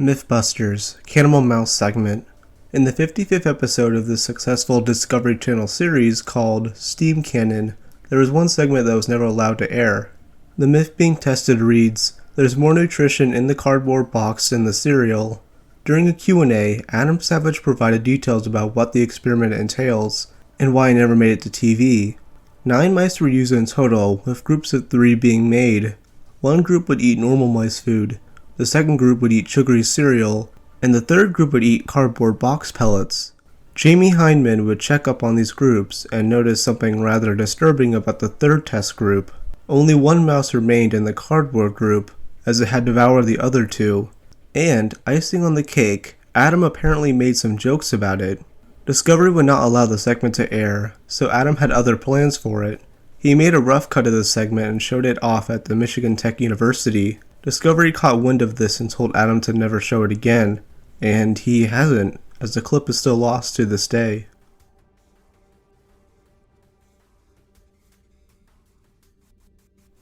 Mythbusters, Cannibal Mouse segment. In the 55th episode of the successful Discovery Channel series called Steam Cannon, there was one segment that was never allowed to air. The myth being tested reads, "There's more nutrition in the cardboard box than the cereal." During a Q&A, Adam Savage provided details about what the experiment entails, and why it never made it to TV. 9 mice were used in total, with groups of 3 being made. One group would eat normal mice food, the second group would eat sugary cereal, and the third group would eat cardboard box pellets. Jamie Hyneman would check up on these groups and notice something rather disturbing about the third test group. Only one mouse remained in the cardboard group, as it had devoured the other 2. And, icing on the cake, Adam apparently made some jokes about it. Discovery would not allow the segment to air, so Adam had other plans for it. He made a rough cut of the segment and showed it off at the Michigan Tech University. Discovery caught wind of this and told Adam to never show it again, and he hasn't, as the clip is still lost to this day.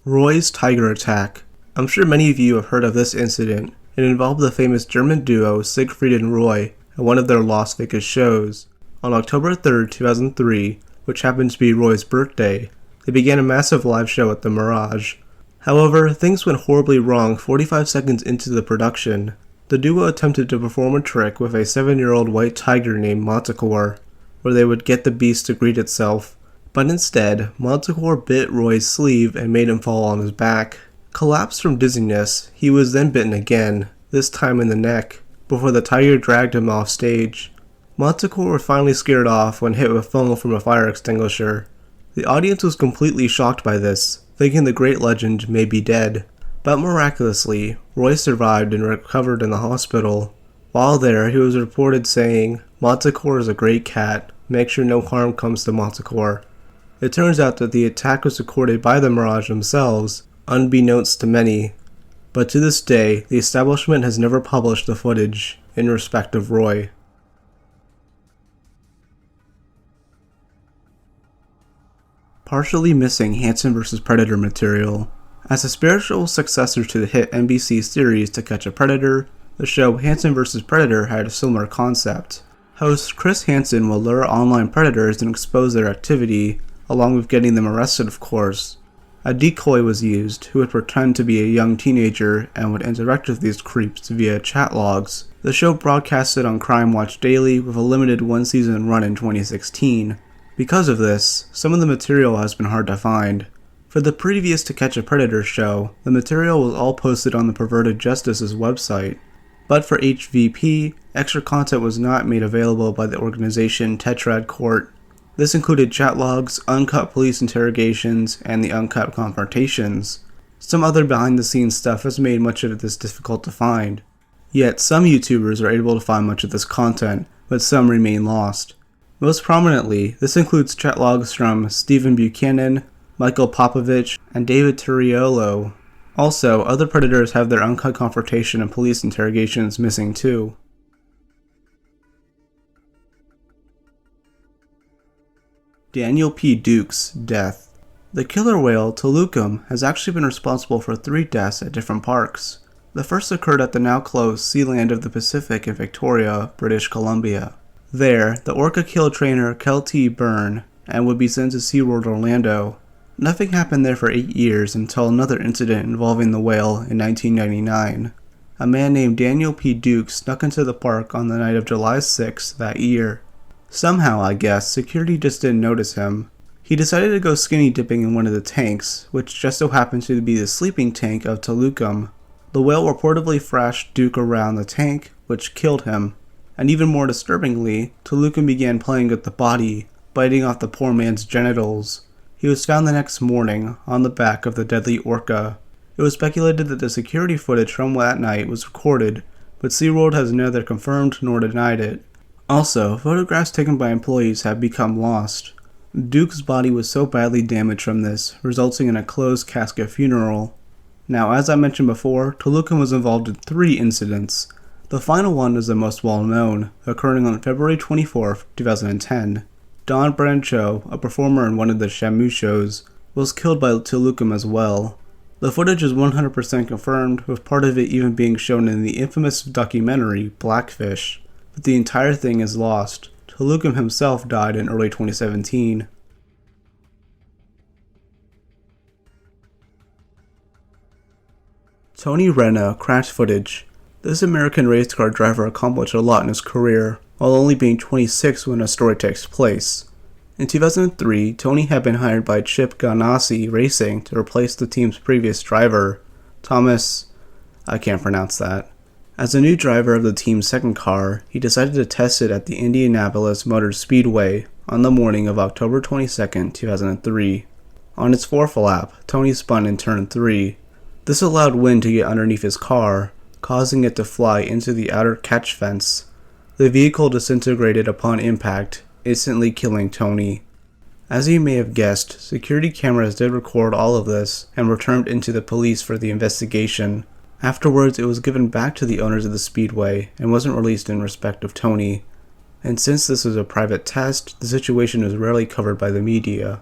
Roy's Tiger Attack. I'm sure many of you have heard of this incident. It involved the famous German duo Siegfried and Roy at one of their Las Vegas shows. On October 3rd, 2003, which happened to be Roy's birthday, they began a massive live show at the Mirage. However, things went horribly wrong 45 seconds into the production. The duo attempted to perform a trick with a 7-year-old white tiger named Manticore, where they would get the beast to greet itself. But instead, Manticore bit Roy's sleeve and made him fall on his back. Collapsed from dizziness, he was then bitten again, this time in the neck, before the tiger dragged him off stage. Manticore was finally scared off when hit with foam from a fire extinguisher. The audience was completely shocked by this, thinking the great legend may be dead. But miraculously, Roy survived and recovered in the hospital. While there, he was reported saying, "Manticore is a great cat, make sure no harm comes to Manticore." It turns out that the attack was recorded by the Mirage themselves, unbeknownst to many. But to this day, the establishment has never published the footage in respect of Roy. Partially missing Hansen vs. Predator material. As a spiritual successor to the hit NBC series To Catch a Predator, the show Hansen vs. Predator had a similar concept. Host Chris Hansen will lure online predators and expose their activity, along with getting them arrested, of course. A decoy was used, who would pretend to be a young teenager and would interact with these creeps via chat logs. The show broadcasted on Crime Watch Daily with a limited 1-season run in 2016. Because of this, some of the material has been hard to find. For the previous To Catch a Predator show, the material was all posted on the Perverted Justice's website. But for HVP, extra content was not made available by the organization Tetrad Court. This included chat logs, uncut police interrogations, and the uncut confrontations. Some other behind-the-scenes stuff has made much of this difficult to find. Yet some YouTubers are able to find much of this content, but some remain lost. Most prominently, this includes chat logs from Stephen Buchanan, Michael Popovich, and David Turriolo. Also, other predators have their uncut confrontation and police interrogations missing too. Daniel P. Duke's death. The killer whale, Tolucum, has actually been responsible for 3 deaths at different parks. The first occurred at the now closed Sealand of the Pacific in Victoria, British Columbia. There, the orca killed trainer Kelty Byrne and would be sent to SeaWorld Orlando. Nothing happened there for 8 years until another incident involving the whale in 1999. A man named Daniel P. Duke snuck into the park on the night of July 6 that year. Somehow, I guess, security just didn't notice him. He decided to go skinny dipping in one of the tanks, which just so happened to be the sleeping tank of Tolucum. The whale reportedly thrashed Duke around the tank, which killed him. And even more disturbingly, Tolucum began playing with the body, biting off the poor man's genitals. He was found the next morning, on the back of the deadly orca. It was speculated that the security footage from that night was recorded, but SeaWorld has neither confirmed nor denied it. Also, photographs taken by employees have become lost. Duke's body was so badly damaged from this, resulting in a closed casket funeral. Now, as I mentioned before, Tolucum was involved in 3 incidents. The final one is the most well-known, occurring on February 24, 2010. Don Brancho, a performer in one of the Shamu shows, was killed by Tolucum as well. The footage is 100% confirmed, with part of it even being shown in the infamous documentary Blackfish, but the entire thing is lost. Tolucum himself died in early 2017. Tony Renna crash footage. This American race car driver accomplished a lot in his career, while only being 26 when the story takes place. In 2003, Tony had been hired by Chip Ganassi Racing to replace the team's previous driver, Thomas, I can't pronounce that. As a new driver of the team's second car, he decided to test it at the Indianapolis Motor Speedway on the morning of October 22, 2003. On its fourth lap, Tony spun in turn 3. This allowed wind to get underneath his car, causing it to fly into the outer catch fence. The vehicle disintegrated upon impact, instantly killing Tony. As you may have guessed, security cameras did record all of this and were turned into the police for the investigation. Afterwards, it was given back to the owners of the speedway and wasn't released in respect of Tony. And since this was a private test, the situation was rarely covered by the media.